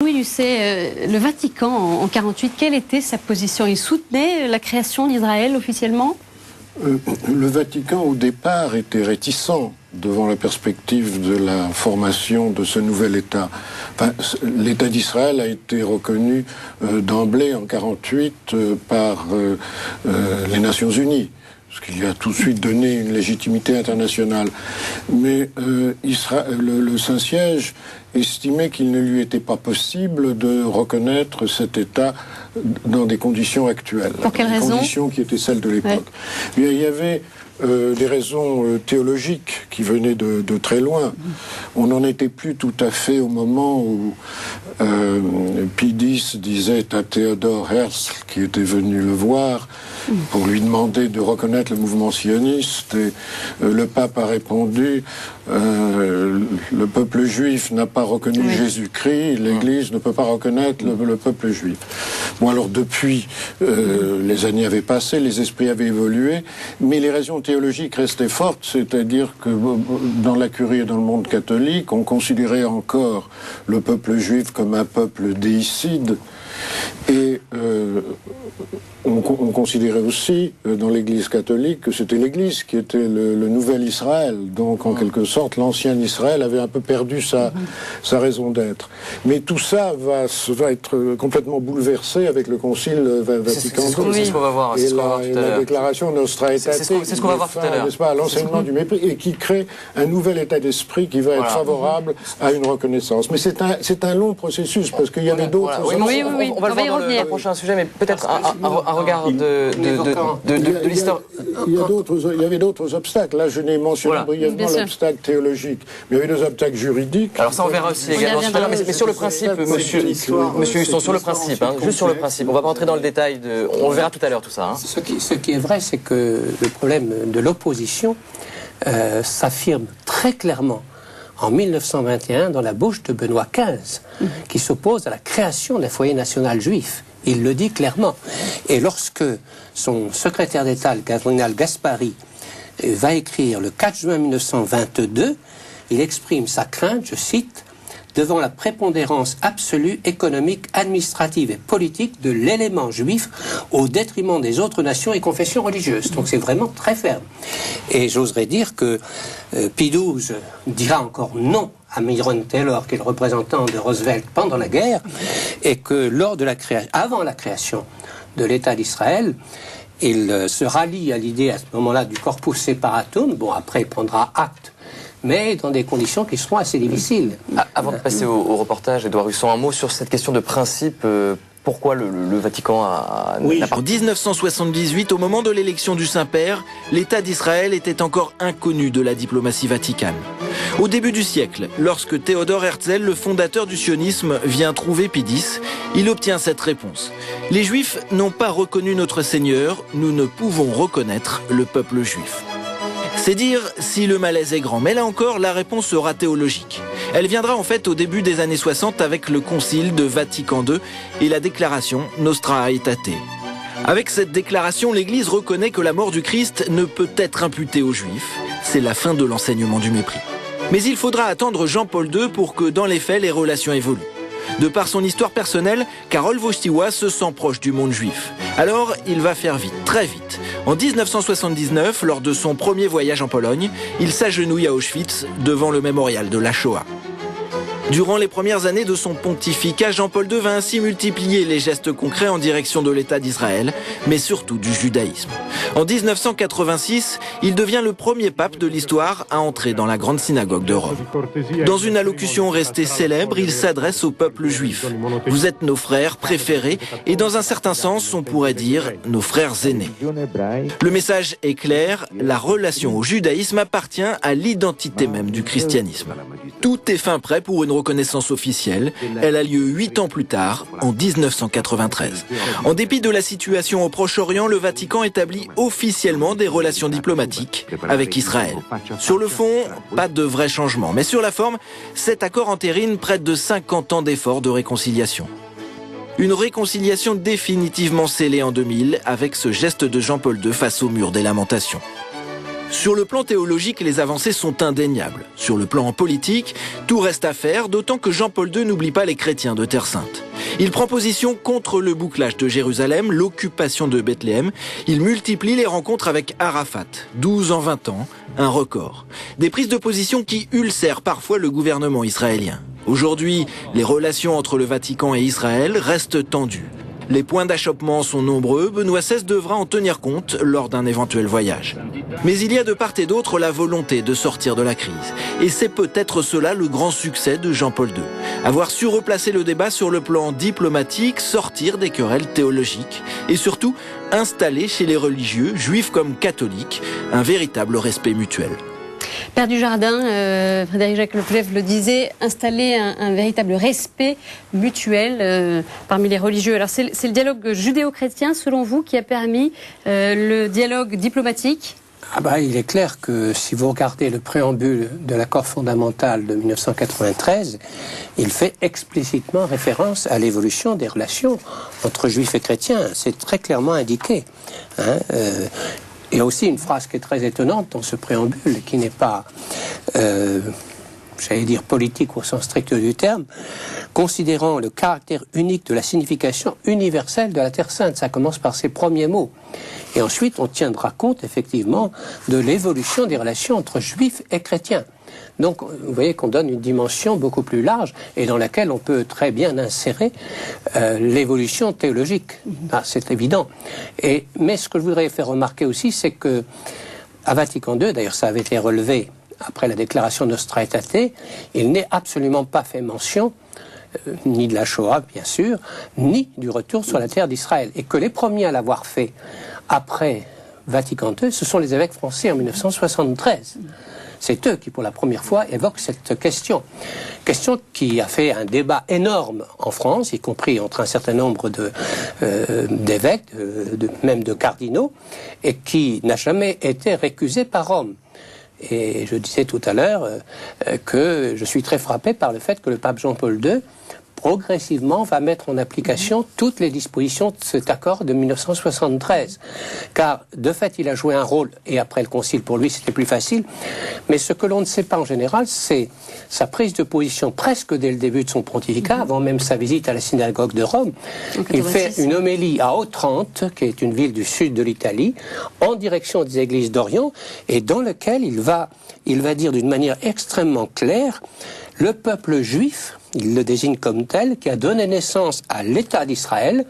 Louis Lucet, le Vatican en 1948, quelle était sa position? Il soutenait la création d'Israël officiellement? Le Vatican, au départ, était réticent devant la perspective de la formation de ce nouvel État. Enfin, l'État d'Israël a été reconnu d'emblée en 1948 par les Nations Unies, ce qui lui a tout de suite donné une légitimité internationale. Mais le Saint-Siège estimait qu'il ne lui était pas possible de reconnaître cet État dans des conditions actuelles. Pour quelles raisons? Des conditions qui étaient celles de l'époque. Ouais. Il y avait des raisons théologiques qui venaient de très loin. On n'en était plus tout à fait au moment où Pie X disait à Théodore Herzl, qui était venu le voir, pour lui demander de reconnaître le mouvement sioniste, et le pape a répondu le peuple juif n'a pas reconnu Jésus-Christ, l'Église ne peut pas reconnaître le peuple juif. Bon, alors depuis, les années avaient passé, les esprits avaient évolué, mais les raisons théologiques restaient fortes, c'est-à-dire que dans la curie et dans le monde catholique, on considérait encore le peuple juif comme un peuple déicide, et on considérait aussi dans l'Église catholique que c'était l'Église qui était le nouvel Israël. Donc en quelque sorte, l'ancien Israël avait un peu perdu sa raison d'être. Mais tout ça va être complètement bouleversé avec le Concile Vatican II. C'est ce qu'on va voir. Et la déclaration Nostra Aetate, c'est ce qu'on va voir tout à l'heure. N'est-ce pas, à l'enseignement du mépris, et qui crée un nouvel état d'esprit qui va être favorable à une reconnaissance. Mais c'est un long processus parce qu'il y avait d'autres. On va le voir dans le prochain sujet, mais peut-être un regard de l'histoire. Il y avait d'autres obstacles. Là, je n'ai mentionné brièvement l'obstacle théologique, mais il y avait des obstacles juridiques. Alors ça, on verra aussi également. Mais sur le principe, monsieur Husson, sur le principe, juste sur le principe, on va pas entrer dans le détail, on le verra tout à l'heure tout ça. Ce qui est vrai, c'est que le problème de l'opposition s'affirme très clairement en 1921 dans la bouche de Benoît XV, qui s'oppose à la création d'un foyer national juif. Il le dit clairement. Et lorsque son secrétaire d'État, le cardinal Gaspari, va écrire le 4 juin 1922, il exprime sa crainte, je cite, devant la prépondérance absolue économique, administrative et politique de l'élément juif au détriment des autres nations et confessions religieuses. Donc c'est vraiment très ferme. Et j'oserais dire que Pie XII dira encore non à Myron Taylor, qui est le représentant de Roosevelt pendant la guerre, et que avant la création de l'État d'Israël, il se rallie à l'idée à ce moment-là du corpus separatum. Bon, après il prendra acte, mais dans des conditions qui seront assez difficiles. Avant de passer au reportage, Édouard Husson, un mot sur cette question de principe. Pourquoi le Vatican a... En 1978, au moment de l'élection du Saint-Père, l'État d'Israël était encore inconnu de la diplomatie vaticane. Au début du siècle, lorsque Théodore Herzl, le fondateur du sionisme, vient trouver Pie X, il obtient cette réponse. Les Juifs n'ont pas reconnu notre Seigneur, nous ne pouvons reconnaître le peuple juif. C'est dire si le malaise est grand, mais là encore, la réponse sera théologique. Elle viendra en fait au début des années 60 avec le concile de Vatican II et la déclaration Nostra Aetate. Avec cette déclaration, l'Église reconnaît que la mort du Christ ne peut être imputée aux Juifs. C'est la fin de l'enseignement du mépris. Mais il faudra attendre Jean-Paul II pour que, dans les faits, les relations évoluent. De par son histoire personnelle, Karol Wojtyła se sent proche du monde juif. Alors, il va faire vite, très vite. En 1979, lors de son premier voyage en Pologne, il s'agenouille à Auschwitz devant le mémorial de la Shoah. Durant les premières années de son pontificat, Jean-Paul II va ainsi multiplier les gestes concrets en direction de l'État d'Israël, mais surtout du judaïsme. En 1986, il devient le premier pape de l'histoire à entrer dans la grande synagogue de Rome. Dans une allocution restée célèbre, il s'adresse au peuple juif. Vous êtes nos frères préférés et dans un certain sens, on pourrait dire nos frères aînés. Le message est clair, la relation au judaïsme appartient à l'identité même du christianisme. Tout est fin prêt pour une reconnaissance officielle. Elle a lieu 8 ans plus tard, en 1993. En dépit de la situation au Proche-Orient, le Vatican établit officiellement des relations diplomatiques avec Israël. Sur le fond, pas de vrai changement. Mais sur la forme, cet accord entérine près de 50 ans d'efforts de réconciliation. Une réconciliation définitivement scellée en 2000 avec ce geste de Jean-Paul II face au mur des lamentations. Sur le plan théologique, les avancées sont indéniables. Sur le plan politique, tout reste à faire, d'autant que Jean-Paul II n'oublie pas les chrétiens de Terre Sainte. Il prend position contre le bouclage de Jérusalem, l'occupation de Bethléem. Il multiplie les rencontres avec Arafat, 12 en 20 ans, un record. Des prises de position qui ulcèrent parfois le gouvernement israélien. Aujourd'hui, les relations entre le Vatican et Israël restent tendues. Les points d'achoppement sont nombreux, Benoît XVI devra en tenir compte lors d'un éventuel voyage. Mais il y a de part et d'autre la volonté de sortir de la crise. Et c'est peut-être cela le grand succès de Jean-Paul II. Avoir su replacer le débat sur le plan diplomatique, sortir des querelles théologiques et surtout installer chez les religieux, juifs comme catholiques, un véritable respect mutuel. Père Dujardin, Frédéric Jacques Leplev le disait, installer un véritable respect mutuel parmi les religieux. Alors c'est le dialogue judéo-chrétien, selon vous, qui a permis le dialogue diplomatique ? Il est clair que si vous regardez le préambule de l'accord fondamental de 1993, il fait explicitement référence à l'évolution des relations entre juifs et chrétiens. C'est très clairement indiqué. Il y a aussi une phrase qui est très étonnante dans ce préambule, qui n'est pas, j'allais dire politique au sens strict du terme, considérant le caractère unique de la signification universelle de la Terre Sainte. Ça commence par ces premiers mots. Et ensuite, on tiendra compte, effectivement, de l'évolution des relations entre juifs et chrétiens. Donc, vous voyez qu'on donne une dimension beaucoup plus large et dans laquelle on peut très bien insérer l'évolution théologique. C'est évident. Mais ce que je voudrais faire remarquer aussi, c'est que à Vatican II, d'ailleurs ça avait été relevé après la déclaration Nostra Aetate, il n'est absolument pas fait mention ni de la Shoah, bien sûr, ni du retour sur la terre d'Israël. Et que les premiers à l'avoir fait après Vatican II, ce sont les évêques français en 1973. C'est eux qui, pour la première fois, évoquent cette question. Question qui a fait un débat énorme en France, y compris entre un certain nombre d'évêques, même de cardinaux, et qui n'a jamais été récusée par Rome. Et je disais tout à l'heure que je suis très frappé par le fait que le pape Jean-Paul II progressivement va mettre en application toutes les dispositions de cet accord de 1973. Car, de fait, il a joué un rôle, et après le concile, pour lui, c'était plus facile. Mais ce que l'on ne sait pas en général, c'est sa prise de position presque dès le début de son pontificat, avant même sa visite à la synagogue de Rome. Il fait une homélie à Otrante, qui est une ville du sud de l'Italie, en direction des églises d'Orient, et dans lequel il va dire d'une manière extrêmement claire, le peuple juif, il le désigne comme tel, qui a donné naissance à l'État d'Israël,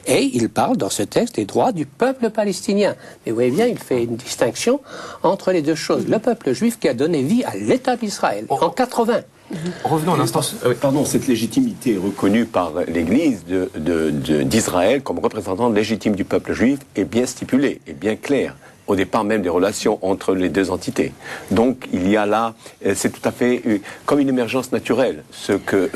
et il parle dans ce texte des droits du peuple palestinien. Mais vous voyez bien, il fait une distinction entre les deux choses. Le peuple juif qui a donné vie à l'État d'Israël, en 80. Revenons un instant. Pardon, cette légitimité reconnue par l'Église d'Israël comme représentant légitime du peuple juif est bien stipulée, est bien claire. Au départ même des relations entre les deux entités. Donc il y a là, c'est tout à fait comme une émergence naturelle, ce que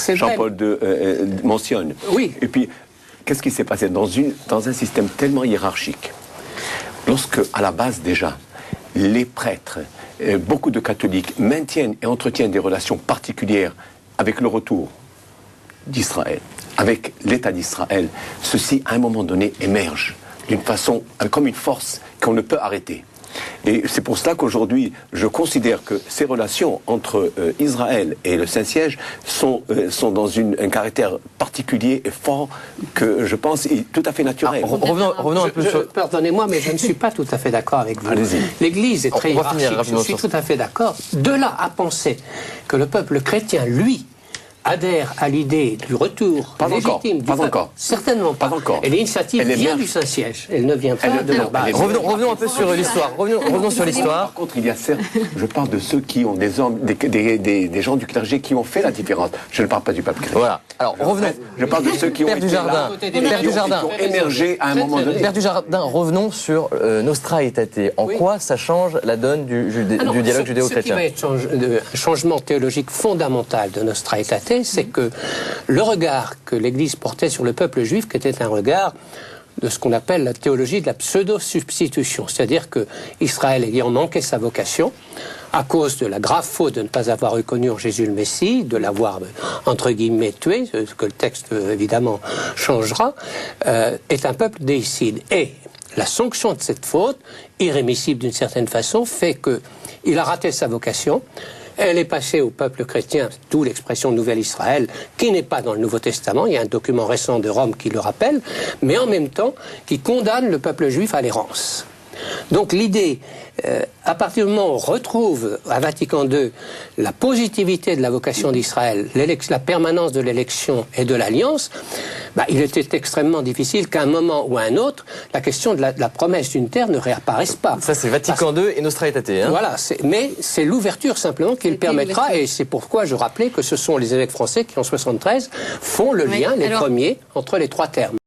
Jean-Paul II mentionne. Oui. Et puis, qu'est-ce qui s'est passé dans un système tellement hiérarchique, lorsque, à la base déjà, les prêtres, beaucoup de catholiques maintiennent et entretiennent des relations particulières avec le retour d'Israël, avec l'État d'Israël, ceci, à un moment donné, émerge d'une façon, comme une force qu'on ne peut arrêter. Et c'est pour cela qu'aujourd'hui, je considère que ces relations entre Israël et le Saint-Siège sont dans un caractère particulier et fort que je pense est tout à fait naturel. Revenons un peu sur... Pardonnez-moi, mais je ne suis pas tout à fait d'accord avec vous. Allez-y. L'Église est très hiérarchique, je suis tout à fait d'accord. De là à penser que le peuple chrétien, lui, adhère à l'idée du retour légitime du peuple. Certainement pas. Et l'initiative vient du Saint-Siège. Elle ne vient pas de la base. Revenons un peu sur l'histoire. Revenons sur l'histoire. Par contre, il y a certes, je parle de ceux qui ont des hommes, des gens du clergé qui ont fait la différence. Je ne parle pas du peuple chrétien. Voilà. Alors revenons. Je parle de ceux qui ont été là, qui ont émergé à un moment donné. Père Dujardin, revenons sur Nostra Aetate. En quoi ça change la donne du dialogue judéo-chrétien? Ce qui va être un changement théologique fondamental de Nostra Aetate, c'est que le regard que l'Église portait sur le peuple juif, qui était un regard de ce qu'on appelle la théologie de la pseudo-substitution, c'est-à-dire que Israël ayant manqué sa vocation, à cause de la grave faute de ne pas avoir reconnu en Jésus le Messie, de l'avoir, entre guillemets, tué, ce que le texte, évidemment, changera, est un peuple déicide. Et la sanction de cette faute, irrémissible d'une certaine façon, fait qu'il a raté sa vocation. Elle est passée au peuple chrétien, d'où l'expression Nouvel Israël, qui n'est pas dans le Nouveau Testament, il y a un document récent de Rome qui le rappelle, mais en même temps qui condamne le peuple juif à l'errance. Donc l'idée, à partir du moment où on retrouve à Vatican II la positivité de la vocation d'Israël, la permanence de l'élection et de l'alliance, il était extrêmement difficile qu'à un moment ou à un autre, la question de la promesse d'une terre ne réapparaisse pas. Ça c'est Vatican II et Nostra Aetate. Hein. Voilà, mais c'est l'ouverture simplement qui le permettra, et c'est pourquoi je rappelais que ce sont les évêques français qui en 73 font le lien, les premiers, entre les trois termes.